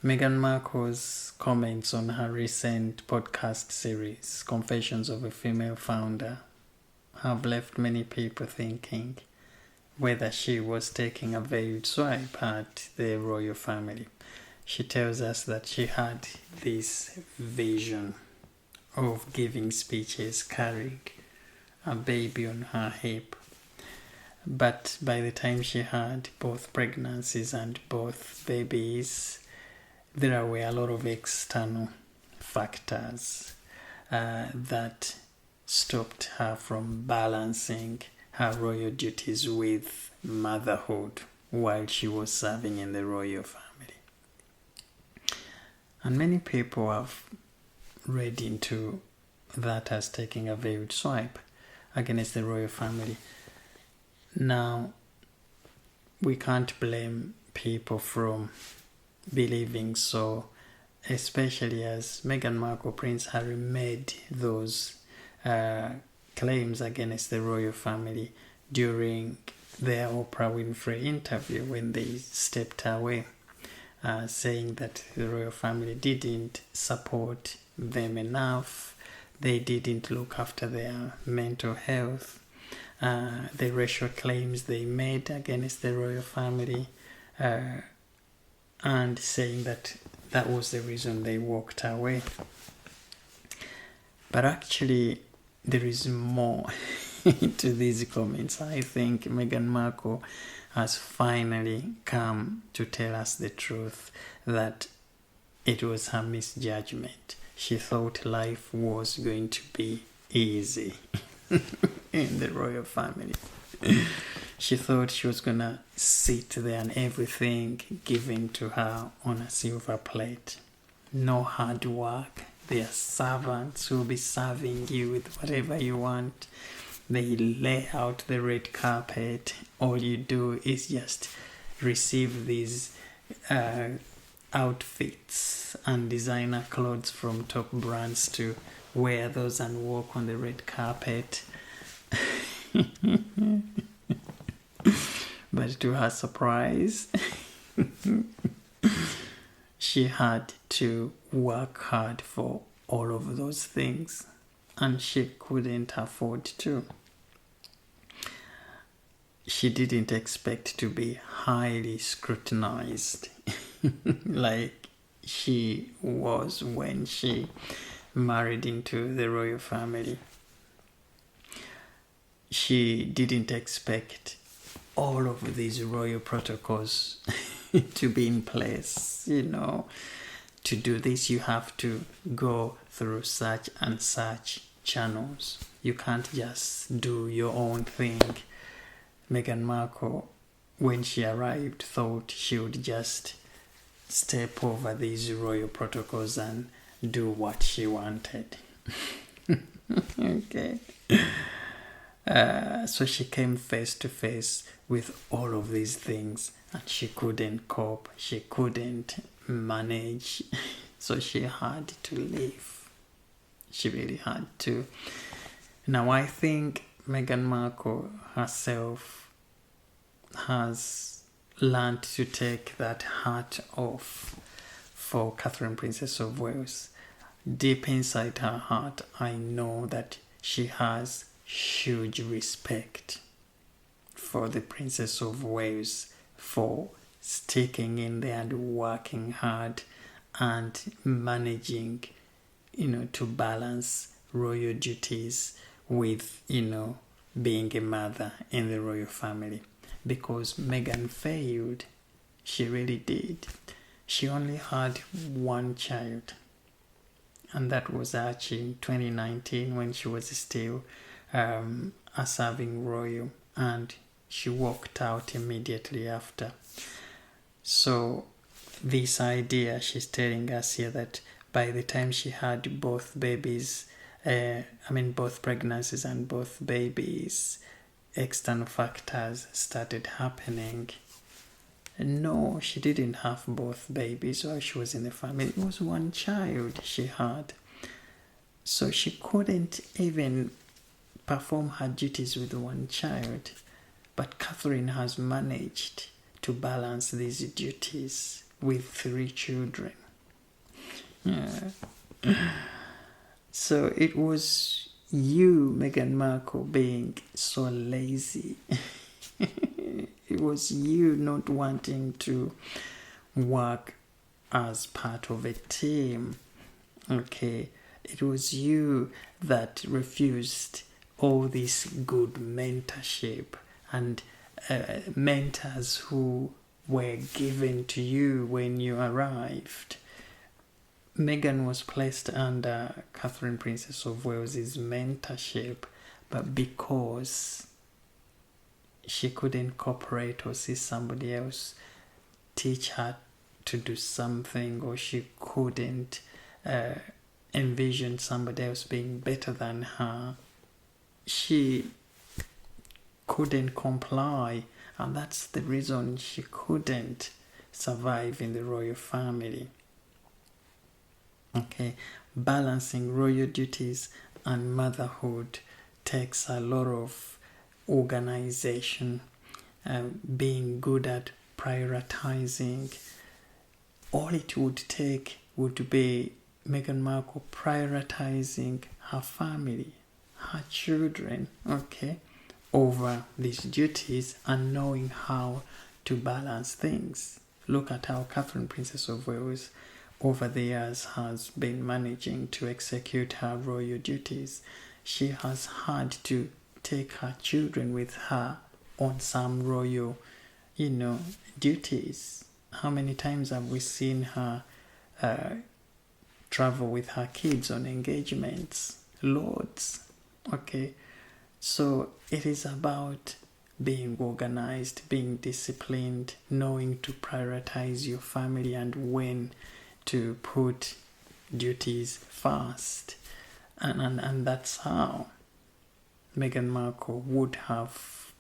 Meghan Markle's comments on her recent podcast series, Confessions of a Female Founder, have left many people thinking whether she was taking a veiled swipe at the royal family. She tells us that she had this vision of giving speeches carrying a baby on her hip. But by the time she had both pregnancies and both babies, there were a lot of external factors that stopped her from balancing her royal duties with motherhood while she was serving in the royal family. And many people have read into that as taking a veiled swipe against the royal family. Now, we can't blame people from believing so, especially as Meghan Markle, Prince Harry made those claims against the royal family during their Oprah Winfrey interview when they stepped away, saying that the royal family didn't support them enough, they didn't look after their mental health, the racial claims they made against the royal family, and saying that that was the reason they walked away. But actually, there is more to these comments. I think Meghan Markle has finally come to tell us the truth that it was her misjudgment. She thought life was going to be easy in the royal family. She thought she was going to sit there and everything given to her on a silver plate. No hard work. They are servants who will be serving you with whatever you want. They lay out the red carpet. All you do is just receive these outfits and designer clothes from top brands to wear those and walk on the red carpet. But to her surprise, she had to work hard for all of those things, and she couldn't afford to. She didn't expect to be highly scrutinized like she was when she married into the royal family. She didn't expect all of these royal protocols to be in place. To do this, you have to go through such and such channels. You can't just do your own thing. Meghan Markle, when she arrived, thought she would just step over these royal protocols and do what she wanted. Okay. So she came face to face with all of these things, and she couldn't cope. She couldn't manage. So she had to leave. She really had to. Now, I think Meghan Markle herself has learned to take that hat off for Katherine, Princess of Wales. Deep inside her heart, I know that she has huge respect for the Princess of Wales for sticking in there and working hard and managing, to balance royal duties with, being a mother in the royal family. Because Meghan failed. She really did. She only had one child, and that was Archie in 2019 when she was still a serving royal, and she walked out immediately after. So this idea, she's telling us here that by the time she had both babies, both pregnancies and both babies, external factors started happening. No, she didn't have both babies while she was in the family. It was one child she had. So she couldn't even perform her duties with one child. But Katherine has managed to balance these duties with 3 children. Yeah. So it was you, Meghan Markle, being so lazy. It was you not wanting to work as part of a team. Okay, it was you that refused all this good mentorship and mentors who were given to you when you arrived. Meghan was placed under Catherine, Princess of Wales's mentorship, but because she couldn't cooperate or see somebody else teach her to do something, or she couldn't envision somebody else being better than her, she couldn't comply, and that's the reason she couldn't survive in the royal family. Okay, balancing royal duties and motherhood takes a lot of organization, being good at prioritizing. All it would take would be Meghan Markle prioritizing her family, her children, okay, over these duties, and knowing how to balance things. Look at how Katherine, Princess of Wales, over the years has been managing to execute her royal duties. She has had to take her children with her on some royal, duties. How many times have we seen her travel with her kids on engagements? Loads. Okay, so it is about being organized, being disciplined, knowing to prioritize your family and when to put duties first. And that's how Meghan Markle would have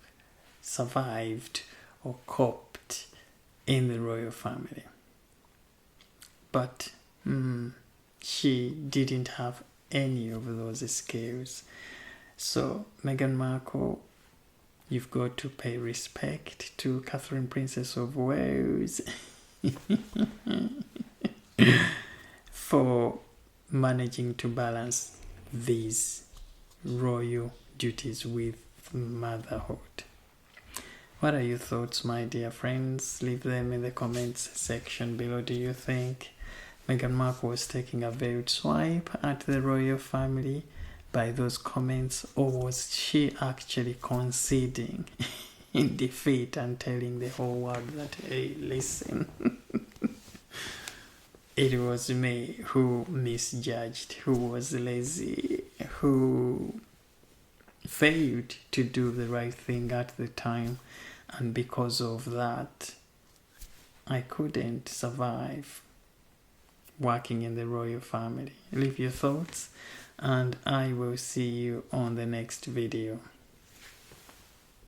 survived or coped in the royal family. But she didn't have any of those skills. So Meghan Markle, you've got to pay respect to Catherine, Princess of Wales, for managing to balance these royal duties with motherhood. What are your thoughts, my dear friends? Leave them in the comments section below. Do you think Meghan Markle was taking a veiled swipe at the royal family by those comments, or was she actually conceding in defeat and telling the whole world that, hey, listen, it was me who misjudged, who was lazy, who failed to do the right thing at the time, and because of that I couldn't survive working in the royal family? Leave your thoughts and I will see you on the next video.